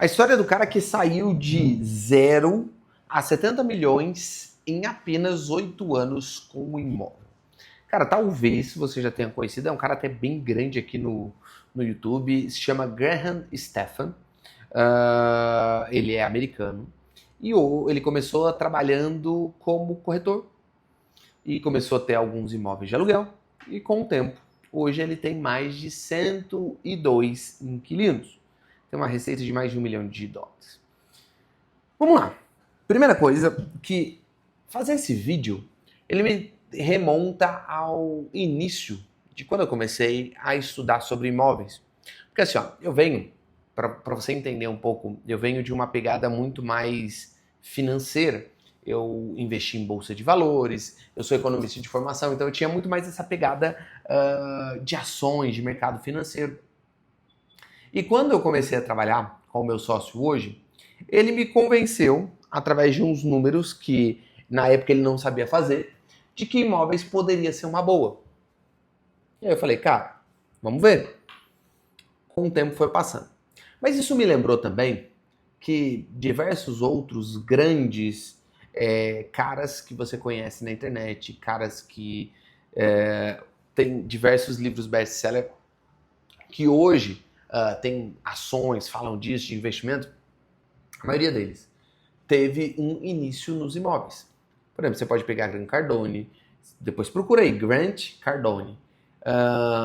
A história do cara que saiu de 0 a 70 milhões em apenas 8 anos com o imóvel. Cara, talvez você já tenha conhecido, é um cara até bem grande aqui no YouTube, se chama Graham Stephan. Ele é americano e ele começou trabalhando como corretor e começou a ter alguns imóveis de aluguel e com o tempo, hoje ele tem mais de 102 inquilinos. Tem uma receita de mais de US$ 1 milhão. Vamos lá. Primeira coisa, que fazer esse vídeo, ele me remonta ao início de quando eu comecei a estudar sobre imóveis. Porque assim, ó, eu venho, para você entender um pouco, eu venho de uma pegada muito mais financeira. Eu investi em bolsa de valores, eu sou economista de formação, então eu tinha muito mais essa pegada de ações, de mercado financeiro. E quando eu comecei a trabalhar com o meu sócio hoje, ele me convenceu, através de uns números que na época ele não sabia fazer, de que imóveis poderia ser uma boa. E aí eu falei, cara, vamos ver. Com o tempo foi passando. Mas isso me lembrou também que diversos outros grandes caras que você conhece na internet, caras que têm diversos livros best-seller, que hoje tem ações, falam disso, de investimento, a maioria deles teve um início nos imóveis. Por exemplo, você pode pegar Grant Cardone, depois procura aí, Grant Cardone.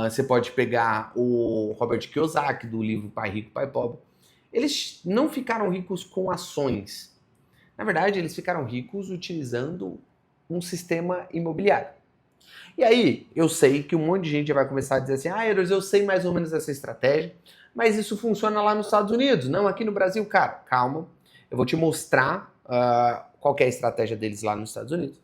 Você pode pegar o Robert Kiyosaki, do livro Pai Rico, Pai Pobre. Eles não ficaram ricos com ações. Na verdade, eles ficaram ricos utilizando um sistema imobiliário. E aí, eu sei que um monte de gente vai começar a dizer assim, Eros, eu sei mais ou menos essa estratégia, mas isso funciona lá nos Estados Unidos, não aqui no Brasil. Cara, calma, eu vou te mostrar qual é a estratégia deles lá nos Estados Unidos.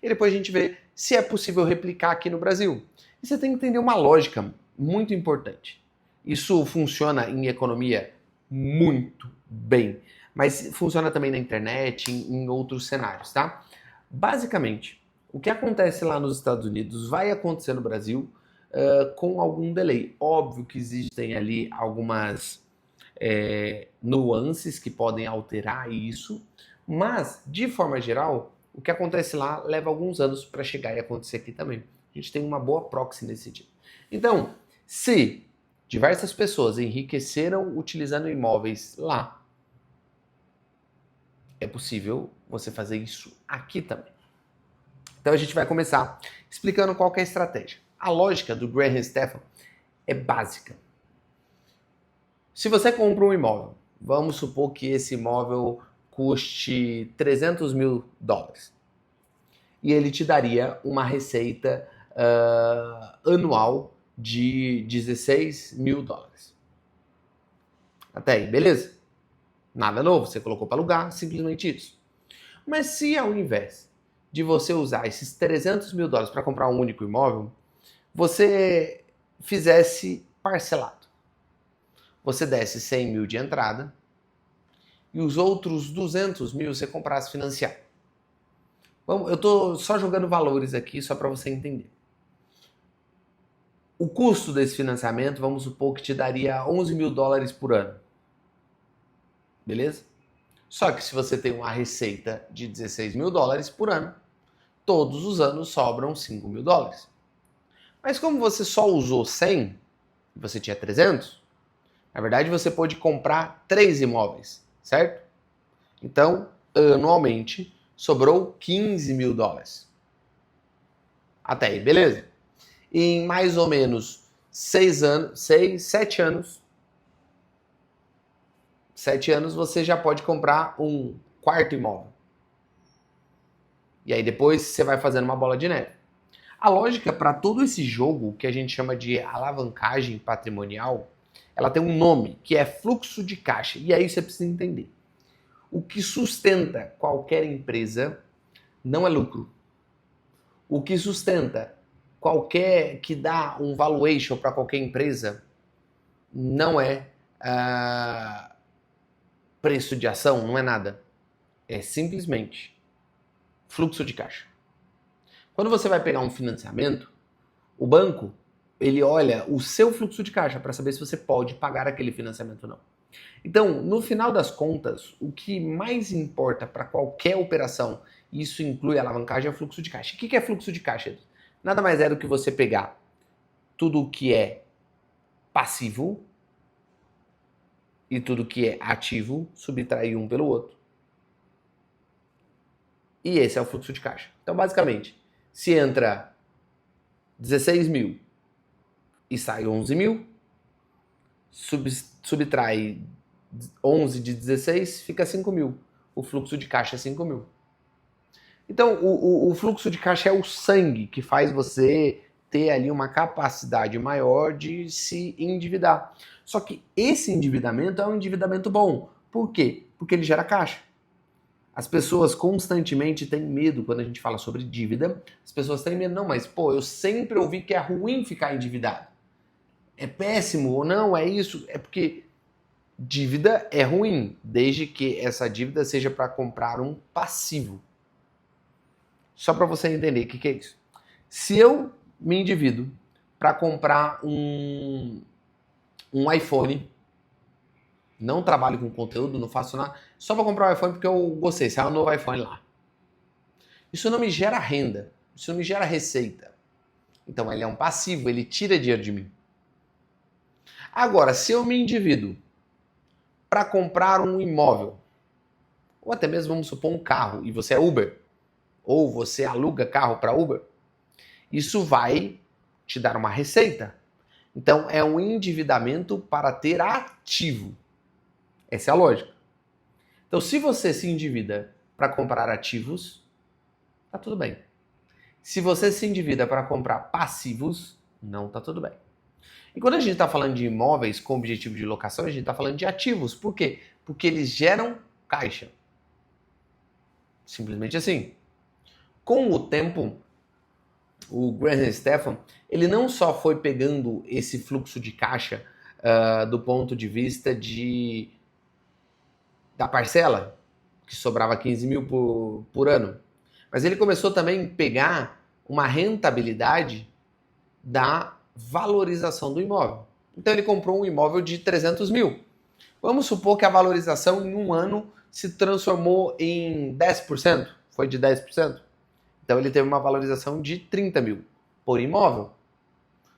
E depois a gente vê se é possível replicar aqui no Brasil. E você tem que entender uma lógica muito importante. Isso funciona em economia muito bem, mas funciona também na internet, em outros cenários, tá? Basicamente, o que acontece lá nos Estados Unidos vai acontecer no Brasil com algum delay. Óbvio que existem ali algumas nuances que podem alterar isso, mas, de forma geral, o que acontece lá leva alguns anos para chegar e acontecer aqui também. A gente tem uma boa proxy nesse sentido. Então, se diversas pessoas enriqueceram utilizando imóveis lá, é possível você fazer isso aqui também. Então a gente vai começar explicando qual que é a estratégia. A lógica do Graham Stephan é básica. Se você compra um imóvel, vamos supor que esse imóvel custe US$ 300 mil, e ele te daria uma receita anual de US$ 16 mil. Até aí, beleza? Nada novo, você colocou para alugar, simplesmente isso. Mas se ao invés de você usar esses US$ 300 mil para comprar um único imóvel, você fizesse parcelado. Você desse 100 mil de entrada e os outros 200 mil você comprasse financiado. Eu estou só jogando valores aqui só para você entender. O custo desse financiamento, vamos supor que te daria US$ 11 mil por ano. Beleza? Só que se você tem uma receita de US$ 16 mil por ano, todos os anos sobram US$ 5 mil. Mas como você só usou 100, e você tinha 300, na verdade você pôde comprar 3 imóveis, certo? Então, anualmente, sobrou US$ 15 mil. Até aí, beleza? Em mais ou menos 7 anos, você já pode comprar um quarto imóvel. E aí depois você vai fazendo uma bola de neve. A lógica para todo esse jogo, que a gente chama de alavancagem patrimonial, ela tem um nome, que é fluxo de caixa. E aí você precisa entender. O que sustenta qualquer empresa não é lucro. O que sustenta que dá um valuation para qualquer empresa não é preço de ação, não é nada. É simplesmente fluxo de caixa. Quando você vai pegar um financiamento, o banco ele olha o seu fluxo de caixa para saber se você pode pagar aquele financiamento ou não. Então, no final das contas, o que mais importa para qualquer operação, e isso inclui alavancagem, é o fluxo de caixa. O que é fluxo de caixa? Nada mais é do que você pegar tudo o que é passivo e tudo que é ativo, subtrair um pelo outro. E esse é o fluxo de caixa. Então, basicamente, se entra 16 mil e sai 11 mil, subtrai 11 de 16, fica 5 mil. O fluxo de caixa é 5 mil. Então, o fluxo de caixa é o sangue que faz você ter ali uma capacidade maior de se endividar. Só que esse endividamento é um endividamento bom. Por quê? Porque ele gera caixa. As pessoas constantemente têm medo quando a gente fala sobre dívida. As pessoas têm medo, não, mas pô, eu sempre ouvi que é ruim ficar endividado. É péssimo ou não, é isso. É porque dívida é ruim, desde que essa dívida seja para comprar um passivo. Só para você entender o que é isso. Se eu me endivido para comprar um iPhone, não trabalho com conteúdo, não faço nada, só para comprar um iPhone porque eu gostei, saiu um novo iPhone lá. Isso não me gera renda, isso não me gera receita. Então ele é um passivo, ele tira dinheiro de mim. Agora, se eu me endivido para comprar um imóvel, ou até mesmo, vamos supor, um carro, e você é Uber, ou você aluga carro para Uber, isso vai te dar uma receita. Então, é um endividamento para ter ativo. Essa é a lógica. Então, se você se endivida para comprar ativos, tá tudo bem. Se você se endivida para comprar passivos, não tá tudo bem. E quando a gente está falando de imóveis com objetivo de locação, a gente está falando de ativos. Por quê? Porque eles geram caixa. Simplesmente assim. Com o tempo, o Graham Stephan, ele não só foi pegando esse fluxo de caixa do ponto de vista da parcela, que sobrava 15 mil por ano, mas ele começou também a pegar uma rentabilidade da valorização do imóvel. Então ele comprou um imóvel de 300 mil. Vamos supor que a valorização em um ano se transformou em 10%, foi de 10%. Então ele teve uma valorização de 30 mil por imóvel.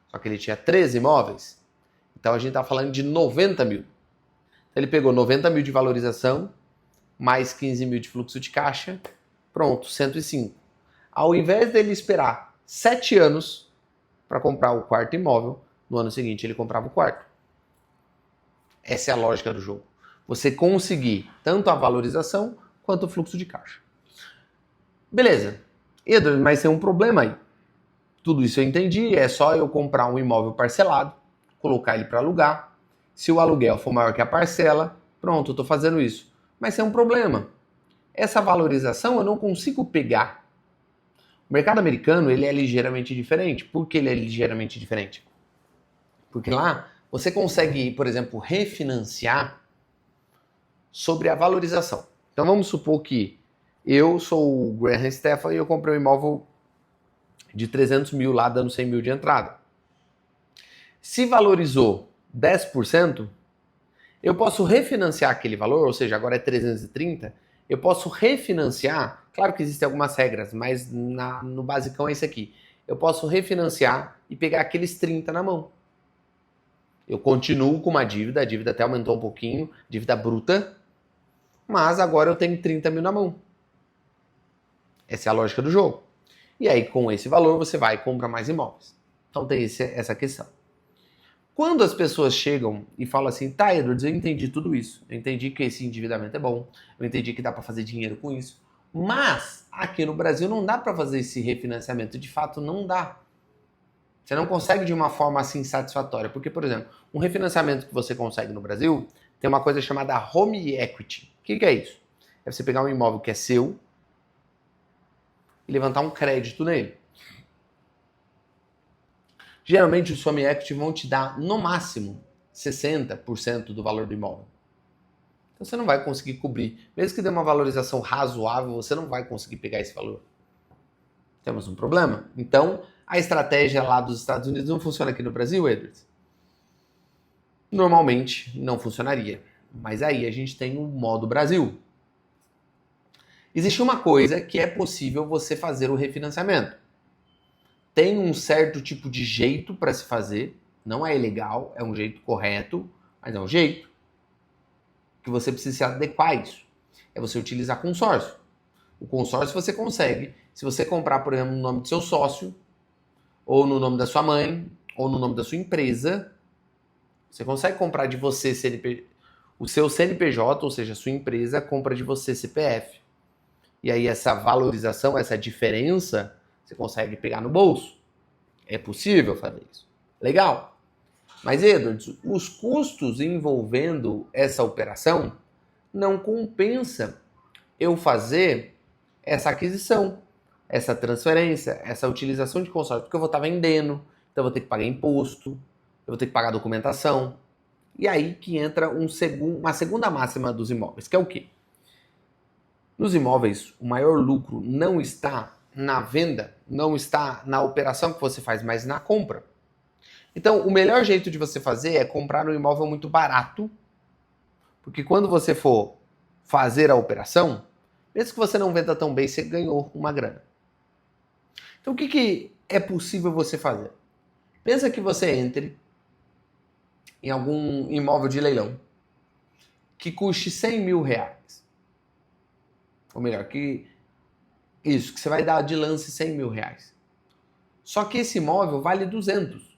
Só que ele tinha 13 imóveis. Então a gente está falando de 90 mil. Ele pegou 90 mil de valorização, mais 15 mil de fluxo de caixa, pronto, 105. Ao invés dele esperar 7 anos para comprar o quarto imóvel, no ano seguinte ele comprava o quarto. Essa é a lógica do jogo. Você conseguir tanto a valorização quanto o fluxo de caixa. Beleza. Edward, mas tem um problema aí. Tudo isso eu entendi, é só eu comprar um imóvel parcelado, colocar ele para alugar. Se o aluguel for maior que a parcela, pronto, eu estou fazendo isso. Mas tem um problema. Essa valorização eu não consigo pegar. O mercado americano ele é ligeiramente diferente. Por que ele é ligeiramente diferente? Porque lá você consegue, por exemplo, refinanciar sobre a valorização. Então vamos supor que eu sou o Graham Stephan e eu comprei um imóvel de 300 mil lá, dando 100 mil de entrada. Se valorizou 10%, eu posso refinanciar aquele valor, ou seja, agora é 330, eu posso refinanciar, claro que existem algumas regras, mas no basicão é isso aqui. Eu posso refinanciar e pegar aqueles 30 na mão. Eu continuo com uma dívida, a dívida até aumentou um pouquinho, dívida bruta, mas agora eu tenho 30 mil na mão. Essa é a lógica do jogo. E aí, com esse valor, você vai e compra mais imóveis. Então tem essa questão. Quando as pessoas chegam e falam assim, tá, Edwards, eu entendi tudo isso. Eu entendi que esse endividamento é bom. Eu entendi que dá para fazer dinheiro com isso. Mas, aqui no Brasil, não dá para fazer esse refinanciamento. De fato, não dá. Você não consegue de uma forma assim satisfatória. Porque, por exemplo, um refinanciamento que você consegue no Brasil tem uma coisa chamada home equity. O que é isso? É você pegar um imóvel que é seu e levantar um crédito nele. Geralmente os home equity vão te dar no máximo 60% do valor do imóvel. Então você não vai conseguir cobrir. Mesmo que dê uma valorização razoável, você não vai conseguir pegar esse valor. Temos um problema. Então a estratégia lá dos Estados Unidos não funciona aqui no Brasil, Edwards? Normalmente não funcionaria. Mas aí a gente tem o modo Brasil. Existe uma coisa que é possível você fazer o refinanciamento. Tem um certo tipo de jeito para se fazer, não é ilegal, é um jeito correto, mas é um jeito que você precisa se adequar a isso. É você utilizar consórcio. O consórcio você consegue se você comprar, por exemplo, no nome do seu sócio, ou no nome da sua mãe, ou no nome da sua empresa. Você consegue comprar de você o seu CNPJ, ou seja, a sua empresa compra de você CPF. E aí essa valorização, essa diferença, você consegue pegar no bolso. É possível fazer isso. Legal. Mas, Edwards, os custos envolvendo essa operação não compensa eu fazer essa aquisição, essa transferência, essa utilização de consórcio, porque eu vou estar vendendo, então eu vou ter que pagar imposto, eu vou ter que pagar documentação. E aí que entra uma segunda máxima dos imóveis, que é o quê? Nos imóveis, o maior lucro não está na venda, não está na operação que você faz, mas na compra. Então, o melhor jeito de você fazer é comprar um imóvel muito barato, porque quando você for fazer a operação, mesmo que você não venda tão bem, você ganhou uma grana. Então, o que é possível você fazer? Pensa que você entre em algum imóvel de leilão que custe 100 mil reais. Ou melhor, que você vai dar de lance 100 mil reais. Só que esse imóvel vale 200.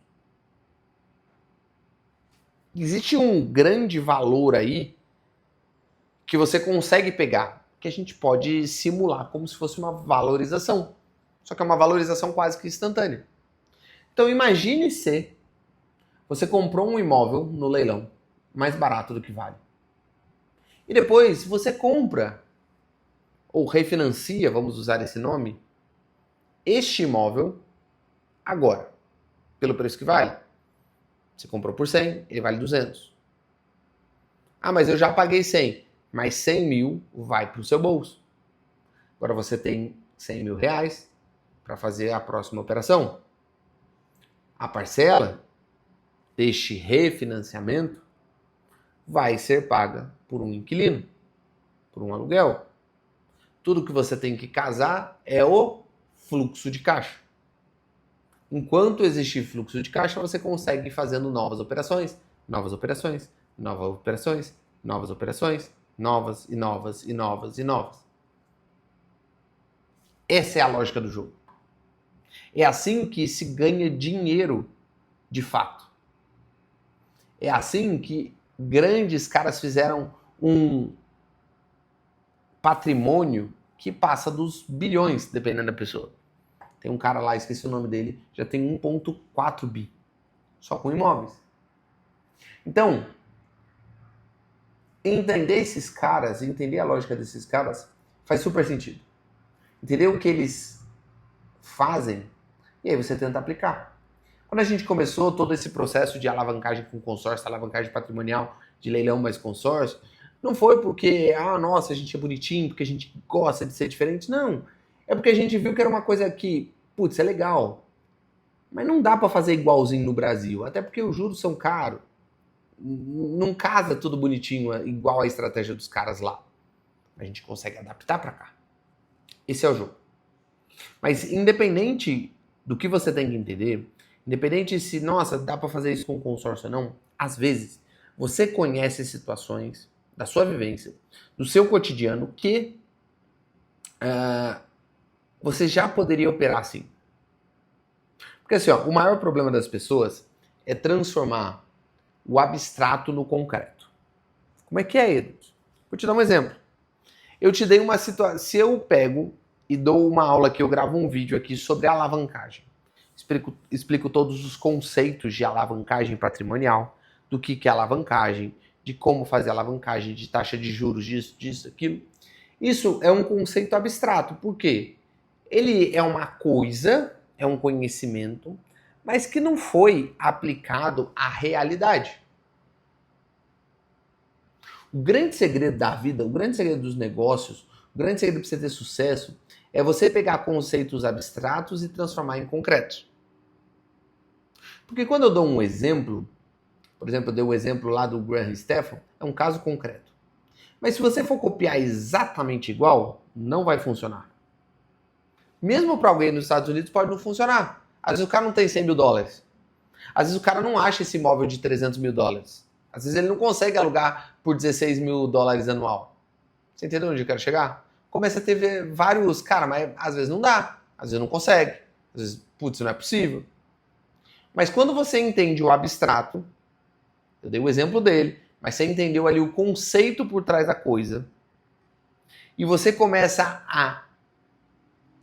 Existe um grande valor aí que você consegue pegar, que a gente pode simular como se fosse uma valorização. Só que é uma valorização quase que instantânea. Então imagine se você comprou um imóvel no leilão mais barato do que vale. E depois você compra ou refinancia, vamos usar esse nome, este imóvel agora, pelo preço que vale. Você comprou por 100, ele vale 200. Ah, mas eu já paguei 100, mas 100 mil vai para o seu bolso. Agora você tem 100 mil reais para fazer a próxima operação. A parcela deste refinanciamento vai ser paga por um inquilino, por um aluguel. Tudo que você tem que casar é o fluxo de caixa. Enquanto existir fluxo de caixa, você consegue ir fazendo novas operações, novas operações, novas operações, novas operações, novas e novas e novas e novas. Essa é a lógica do jogo. É assim que se ganha dinheiro de fato. É assim que grandes caras fizeram um patrimônio que passa dos bilhões, dependendo da pessoa. Tem um cara lá, esqueci o nome dele, já tem 1,4 bi, só com imóveis. Então, entender esses caras, entender a lógica desses caras, faz super sentido. Entender o que eles fazem, e aí você tenta aplicar. Quando a gente começou todo esse processo de alavancagem com consórcio, alavancagem patrimonial, de leilão mais consórcio, não foi porque, nossa, a gente é bonitinho, porque a gente gosta de ser diferente. Não. É porque a gente viu que era uma coisa que, putz, é legal. Mas não dá para fazer igualzinho no Brasil. Até porque os juros são caros. Não casa tudo bonitinho, igual a estratégia dos caras lá. A gente consegue adaptar para cá. Esse é o jogo. Mas independente do que você tem que entender, independente se, nossa, dá para fazer isso com consórcio ou não, às vezes você conhece situações da sua vivência, do seu cotidiano, que você já poderia operar assim. Porque assim, o maior problema das pessoas é transformar o abstrato no concreto. Como é que é, Edu? Vou te dar um exemplo. Eu te dei uma situação. Se eu pego e dou uma aula aqui, eu gravo um vídeo aqui sobre alavancagem. Explico todos os conceitos de alavancagem patrimonial, do que é alavancagem, de como fazer alavancagem, de taxa de juros, disso, aquilo. Isso é um conceito abstrato. Por quê? Ele é uma coisa, é um conhecimento, mas que não foi aplicado à realidade. O grande segredo da vida, o grande segredo dos negócios, o grande segredo para você ter sucesso é você pegar conceitos abstratos e transformar em concretos. Porque quando eu dou um exemplo, por exemplo, eu dei o exemplo lá do Graham Stephan, é um caso concreto. Mas se você for copiar exatamente igual, não vai funcionar. Mesmo para alguém nos Estados Unidos pode não funcionar. Às vezes o cara não tem 100 mil dólares. Às vezes o cara não acha esse imóvel de 300 mil dólares. Às vezes ele não consegue alugar por 16 mil dólares anual. Você entendeu onde eu quero chegar? Começa a ter vários... Cara, mas às vezes não dá. Às vezes não consegue. Às vezes, putz, não é possível. Mas quando você entende o abstrato, eu dei o exemplo dele, mas você entendeu ali o conceito por trás da coisa, e você começa a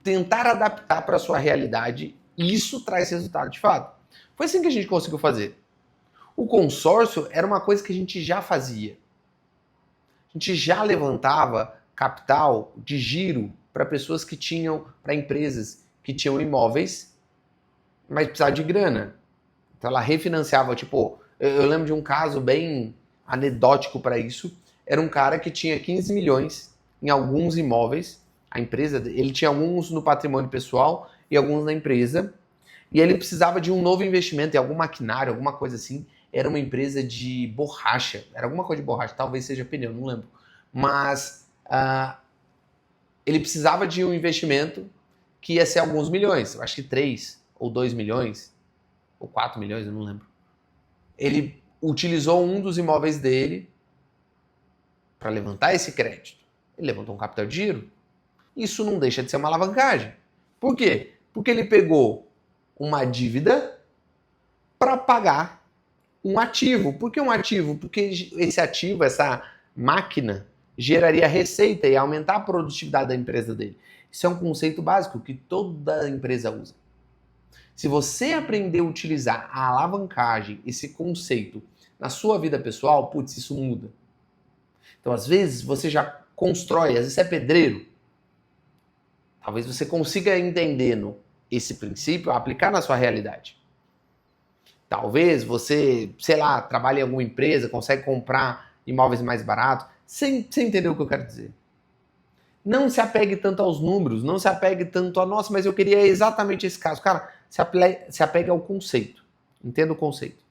tentar adaptar para a sua realidade, isso traz resultado de fato. Foi assim que a gente conseguiu fazer. O consórcio era uma coisa que a gente já fazia. A gente já levantava capital de giro para pessoas que tinham, para empresas que tinham imóveis, mas precisavam de grana. Então ela refinanciava, tipo, eu lembro de um caso bem anedótico para isso. Era um cara que tinha 15 milhões em alguns imóveis. A empresa, ele tinha alguns no patrimônio pessoal e alguns na empresa. E ele precisava de um novo investimento em algum maquinário, alguma coisa assim. Era uma empresa de borracha. Era alguma coisa de borracha, talvez seja pneu, não lembro. Mas ele precisava de um investimento que ia ser alguns milhões. Eu acho que 3 ou 2 milhões, ou 4 milhões, eu não lembro. Ele utilizou um dos imóveis dele para levantar esse crédito. Ele levantou um capital de giro. Isso não deixa de ser uma alavancagem. Por quê? Porque ele pegou uma dívida para pagar um ativo. Por que um ativo? Porque esse ativo, essa máquina, geraria receita e aumentar a produtividade da empresa dele. Isso é um conceito básico que toda empresa usa. Se você aprender a utilizar a alavancagem, esse conceito, na sua vida pessoal, putz, isso muda. Então, às vezes, você já constrói, às vezes você é pedreiro. Talvez você consiga entendendo esse princípio, aplicar na sua realidade. Talvez você, sei lá, trabalhe em alguma empresa, consegue comprar imóveis mais baratos. Você entendeu o que eu quero dizer? Não se apegue tanto aos números, não se apegue tanto a, nossa, mas eu queria exatamente esse caso. Cara, se apegue ao conceito. Entenda o conceito.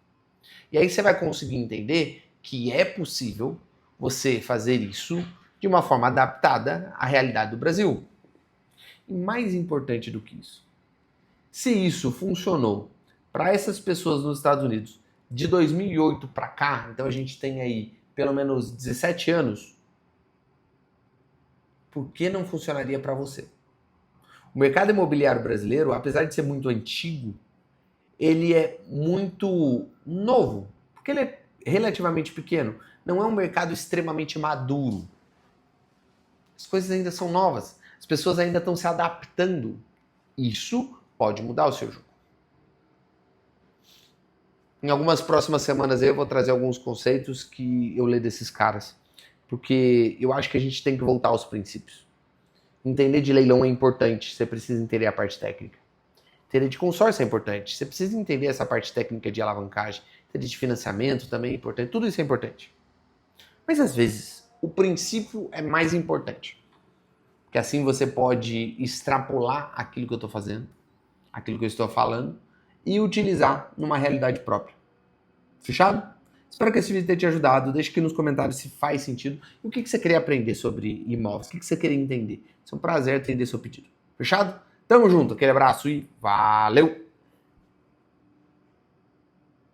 E aí você vai conseguir entender que é possível você fazer isso de uma forma adaptada à realidade do Brasil. E mais importante do que isso, se isso funcionou para essas pessoas nos Estados Unidos de 2008 para cá, então a gente tem aí pelo menos 17 anos, por que não funcionaria para você? O mercado imobiliário brasileiro, apesar de ser muito antigo, ele é muito novo, porque ele é relativamente pequeno. Não é um mercado extremamente maduro. As coisas ainda são novas. As pessoas ainda estão se adaptando. Isso pode mudar o seu jogo. Em algumas próximas semanas eu vou trazer alguns conceitos que eu leio desses caras. Porque eu acho que a gente tem que voltar aos princípios. Entender de leilão é importante, você precisa entender a parte técnica. Entender de consórcio é importante, você precisa entender essa parte técnica de alavancagem. Entender de financiamento também é importante, tudo isso é importante. Mas às vezes, o princípio é mais importante. Porque assim você pode extrapolar aquilo que eu estou fazendo, aquilo que eu estou falando, e utilizar numa realidade própria. Fechado? Espero que esse vídeo tenha te ajudado. Deixe aqui nos comentários se faz sentido e o que você queria aprender sobre imóveis, o que você queria entender. É um prazer atender seu pedido. Fechado? Tamo junto, aquele abraço e valeu!